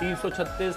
336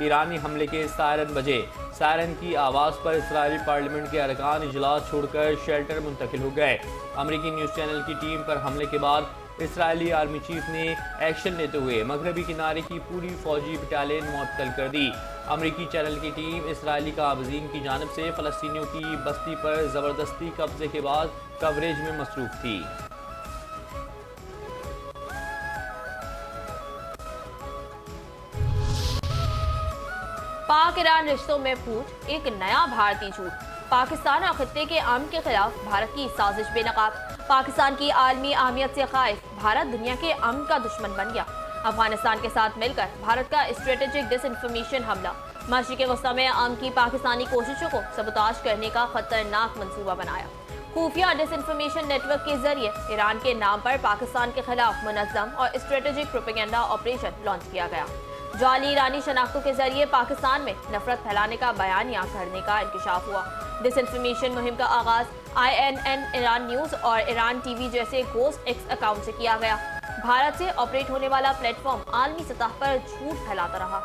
ایرانی حملے کے سائرن بجے۔ سائرن کی آواز پر اسرائیلی پارلیمنٹ کے ارکان اجلاس چھوڑ کر شیلٹر منتقل ہو گئے۔ امریکی نیوز چینل کی ٹیم پر حملے کے بعد اسرائیلی آرمی چیف نے ایکشن لیتے ہوئے مغربی کنارے کی پوری فوجی بٹالین معطل کر دی۔ امریکی چینل کی ٹیم اسرائیلی قابضین کی جانب سے فلسطینیوں کی بستی پر زبردستی قبضے کے بعد کوریج میں مصروف تھی۔ پاک ایران رشتوں میں پھوٹ، ایک نیا بھارتی جھوٹ۔ پاکستان اور خطے کے امن کے خلاف بھارت کی سازش بے نقاب۔ پاکستان کی عالمی اہمیت سے خائف بھارت دنیا کے امن کا دشمن بن گیا۔ افغانستان کے ساتھ مل کر بھارت کا اسٹریٹجک ڈس انفارمیشن حملہ مشرق وسطی میں امن کی پاکستانی کوششوں کو سبوتاژ کرنے کا خطرناک منصوبہ بنایا۔ خفیہ ڈس انفارمیشن نیٹ ورک کے ذریعے ایران کے نام پر پاکستان کے خلاف منظم اور اسٹریٹجک پروپیگنڈا آپریشن لانچ کیا گیا۔ جعلی ایرانی شناختوں کے ذریعے پاکستان میں نفرت پھیلانے کا بیانیہ گھڑنے کا انکشاف ہوا۔ ڈس انفارمیشن مہم کا آغاز INN ایران نیوز اور ایران ٹی وی جیسے گھوسٹ ایکس اکاؤنٹ سے کیا گیا۔ بھارت سے آپریٹ ہونے والا پلیٹ فارم عالمی سطح پر جھوٹ پھیلاتا رہا۔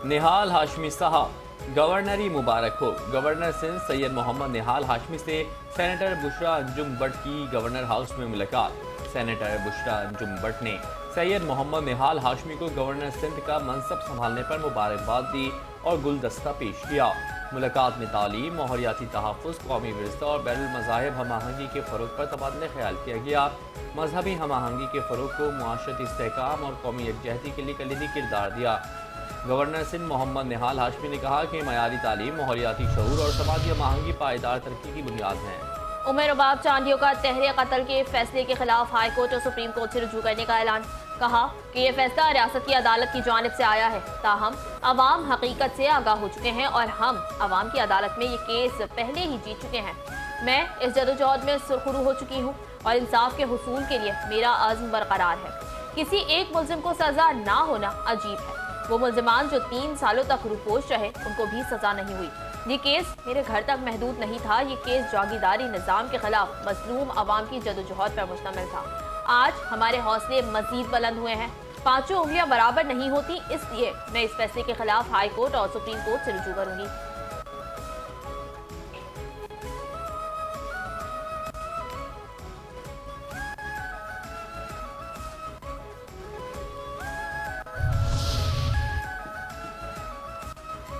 نہال ہاشمی صاحب گورنری مبارک ہو۔ گورنر سندھ سید محمد نہال ہاشمی سے سینیٹر بشرا انجم بٹ کی گورنر ہاؤس میں ملاقات۔ سینیٹر بشرا انجم بٹ نے سید محمد نہال ہاشمی کو گورنر سندھ کا منصب سنبھالنے پر مبارکباد دی اور گلدستہ پیش کیا۔ ملاقات میں تعلیم، ماحولیاتی تحفظ، قومی ورثہ اور بین المذاہب ہم آہنگی کے فروغ پر تبادلہ خیال کیا گیا۔ مذہبی ہم آہنگی کے فروغ کو معاشرتی استحکام اور قومی یکجہتی کے لیے کلیدی کردار دیا۔ گورنر سندھ محمد نہال ہاشمی نے کہا کہ معیاری تعلیم، ماحولیاتی شعور اور سماجی ہم آہنگی پائیدار ترقی کی بنیاد ہیں۔ عمر رباب چاندیوں کا تحریک قتل کے فیصلے کے خلاف ہائی کورٹ اور سپریم کورٹ سے رجوع کرنے کا اعلان۔ کہا کہ یہ فیصلہ ریاست کی عدالت کی جانب سے آیا ہے، تاہم عوام حقیقت سے آگاہ ہو چکے ہیں اور ہم عوام کی عدالت میں یہ کیس پہلے ہی جیت چکے ہیں۔ میں اس جدوجہد میں سرخرو ہو چکی ہوں اور انصاف کے حصول کے لیے میرا عزم برقرار ہے۔ کسی ایک ملزم کو سزا نہ ہونا عجیب ہے۔ وہ ملزمان جو 3 سالوں تک روپوش رہے ان کو بھی سزا نہیں ہوئی۔ یہ کیس میرے گھر تک محدود نہیں تھا، یہ کیس جاگیرداری نظام کے خلاف مظلوم عوام کی جدوجہد پر مشتمل تھا۔ آج ہمارے حوصلے مزید بلند ہوئے ہیں۔ 5 انگلیاں برابر نہیں ہوتی، اس لیے میں اس فیصلے کے خلاف ہائی کورٹ اور سپریم کورٹ سے رجوع کروں گی۔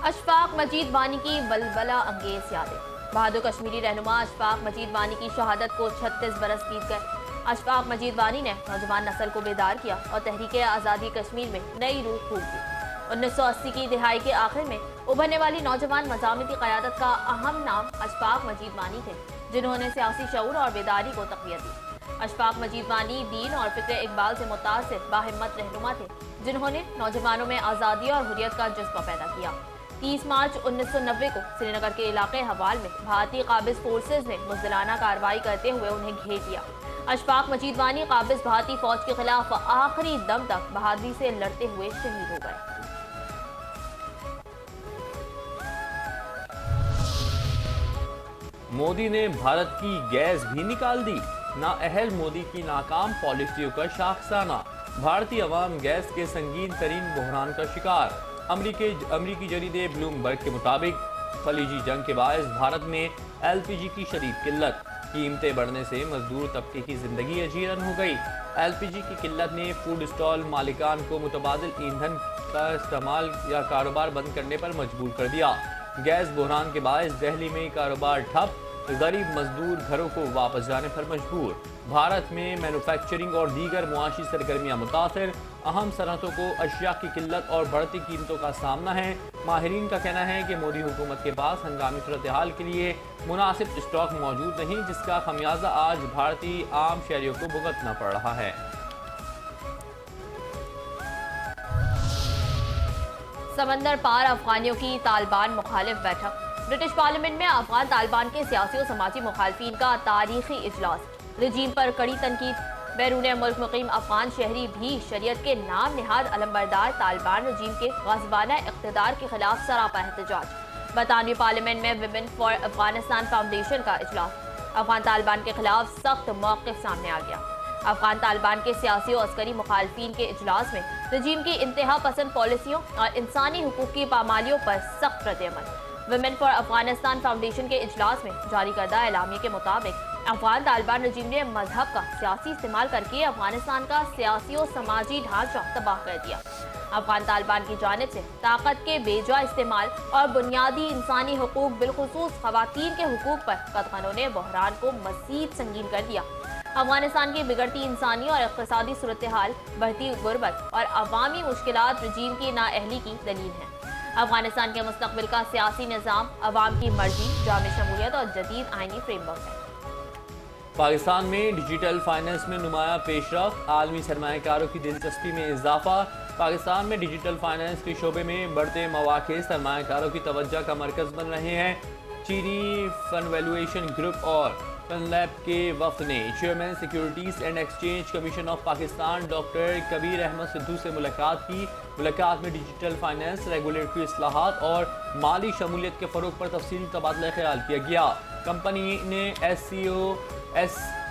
اشفاق مجید وانی کی ولولہ انگیز یادیں۔ بہادر کشمیری رہنما اشفاق مجید وانی کی شہادت کو 36 برس بیت گئے۔ اشفاق مجید وانی نے نوجوان نسل کو بیدار کیا اور تحریک آزادی کشمیر میں نئی روح پھونک دی۔ 1980 کی دہائی کے آخر میں ابھرنے والی نوجوان مزاحمتی قیادت کا اہم نام اشفاق مجید وانی تھے، جنہوں نے سیاسی شعور اور بیداری کو تقویت دی۔ اشفاق مجید وانی دین اور فکر اقبال سے متاثر باہمت رہنما تھے، جنہوں نے نوجوانوں میں آزادی اور حریت کا جذبہ پیدا کیا۔ 30 مارچ 1990 کو سری نگر کے علاقے حوال میں بھارتی قابض فورسز نے بزدلانہ کارروائی کرتے ہوئے انہیں گھیر لیا۔ اشفاق مجید وانی قابض بھارتی فوج کے خلاف آخری دم تک بہادری سے لڑتے ہوئے شہید ہو گئے۔ مودی نے بھارت کی گیس بھی نکال دی۔ نااہل مودی کی ناکام پالیسیوں کا شاخسانہ۔ بھارتی عوام گیس کے سنگین ترین بحران کا شکار۔ امریکی جریدے بلومبرگ کے مطابق خلیجی جنگ کے باعث بھارت میں LPG کی شدید قلت، قیمتیں بڑھنے سے مزدور طبقے کی زندگی اجیرن ہو گئی۔ LPG کی قلت نے فوڈ اسٹال مالکان کو متبادل ایندھن کا استعمال یا کاروبار بند کرنے پر مجبور کر دیا۔ گیس بحران کے باعث دہلی میں کاروبار ٹھپ، غریب مزدور گھروں کو واپس جانے پر مجبور۔ بھارت میں مینوفیکچرنگ اور دیگر معاشی سرگرمیاں متاثر، اہم صنعتوں کو اشیاء کی قلت اور بڑھتی قیمتوں کا سامنا ہے۔ ماہرین کا کہنا ہے کہ مودی حکومت کے پاس ہنگامی صورتحال کے لیے مناسب اسٹاک موجود نہیں، جس کا خمیازہ آج بھارتی عام شہریوں کو بھگتنا پڑ رہا ہے۔ سمندر پار افغانیوں کی طالبان مخالف بیٹھک۔ برٹش پارلیمنٹ میں افغان طالبان کے سیاسی و سماجی مخالفین کا تاریخی اجلاس۔ رجیم پر کڑی تنقید۔ بیرون ملک مقیم افغان شہری بھی شریعت کے نام نہاد علمبردار طالبان رجیم کے غاصبانہ اقتدار کے خلاف سراپا احتجاج۔ برطانوی پارلیمنٹ میں ویمن فار افغانستان فاؤنڈیشن کا اجلاس۔ افغان طالبان کے خلاف سخت موقف سامنے آ گیا۔ افغان طالبان کے سیاسی اور عسکری مخالفین کے اجلاس میں رجیم کی انتہا پسند پالیسیوں اور انسانی حقوق کی پامالیوں پر سخت رد عمل۔ ویمن فار افغانستان فاؤنڈیشن کے اجلاس میں جاری کردہ اعلامیے کے مطابق افغان طالبان رجیم نے مذہب کا سیاسی استعمال کر کے افغانستان کا سیاسی و سماجی ڈھانچہ تباہ کر دیا۔ افغان طالبان کی جانب سے طاقت کے بے جا استعمال اور بنیادی انسانی حقوق بالخصوص خواتین کے حقوق پر قدغنوں نے بحران کو مزید سنگین کر دیا۔ افغانستان کی بگڑتی انسانی اور اقتصادی صورتحال، بڑھتی غربت اور عوامی مشکلات رجیم کی نااہلی کی دلیل ہیں۔ افغانستان کے مستقبل کا سیاسی نظام عوام کی مرضی، جامع شمولیت اور جدید آئینی فریم ورک ہے۔ پاکستان میں ڈیجیٹل فائننس میں نمایاں پیش رفت، عالمی سرمایہ کاروں کی دلچسپی میں اضافہ۔ پاکستان میں ڈیجیٹل فائننس کے شعبے میں بڑھتے مواقع سرمایہ کاروں کی توجہ کا مرکز بن رہے ہیں۔ چینی فن ویلویشن گروپ اور فن لیب کے وفد نے chairman securities and exchange commission of Pakistan doctor Kabir Ahmed Sidhu سے ملاقات کی۔ ملاقات میں ڈیجیٹل فائننس، ریگولیٹری اصلاحات اور مالی شمولیت کے فروغ پر تفصیلی تبادلہ خیال کیا گیا۔ کمپنی نے ایس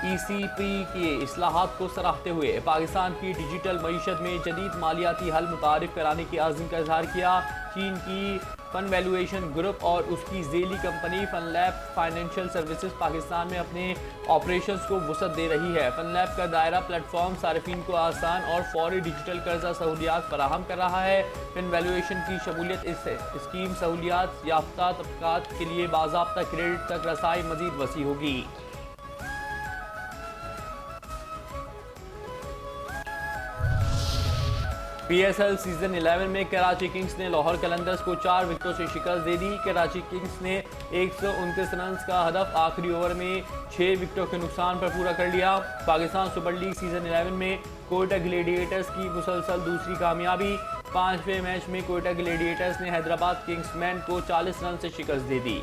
ای سی پی کی اصلاحات کو سراہتے ہوئے پاکستان کی ڈیجیٹل معیشت میں جدید مالیاتی حل متعارف کرانے کے عزم کا اظہار کیا۔ چین کی فن ویلویشن گروپ اور اس کی ذیلی کمپنی فن لیب فائنینشیل سروسز پاکستان میں اپنے آپریشنز کو وسعت دے رہی ہے۔ فن لیب کا دائرہ پلیٹ فارم صارفین کو آسان اور فوری ڈیجیٹل قرضہ سہولیات فراہم کر رہا ہے۔ فن ویلویشن کی شمولیت اس اسکیم سہولیات یافتہ طبقات کے لیے باضابطہ کریڈٹ تک رسائی مزید وسیع ہوگی۔ پی ایس ایل سیزن 11 میں کراچی کنگز نے لاہور قلندرز کو 4 وکٹوں سے شکست دے دی۔ کراچی کنگز نے 129 رنز کا ہدف آخری اوور میں 6 وکٹوں کے نقصان پر پورا کر لیا۔ پاکستان سپر لیگ سیزن 11 میں کوئٹہ گلیڈیٹرز کی مسلسل دوسری کامیابی۔ 5ویں میچ میں کوئٹہ گلیڈیٹرز نے حیدرآباد کنگز مین کو 40 رن سے شکست دے دی۔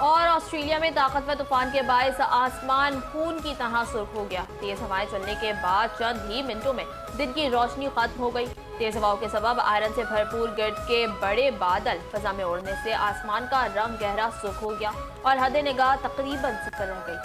اور آسٹریلیا میں طاقتور طوفان کے باعث آسمان خون کی طرح سرخ ہو گیا۔ تیز ہوائیں چلنے کے بعد چند ہی منٹوں میں دن کی روشنی ختم ہو گئی۔ تیز ہواؤں کے سبب آئرن سے بھرپور گرد کے بڑے بادل فضا میں اڑنے سے آسمان کا رنگ گہرا سرخ ہو گیا اور حد نگاہ تقریباً صفر رہ گئی۔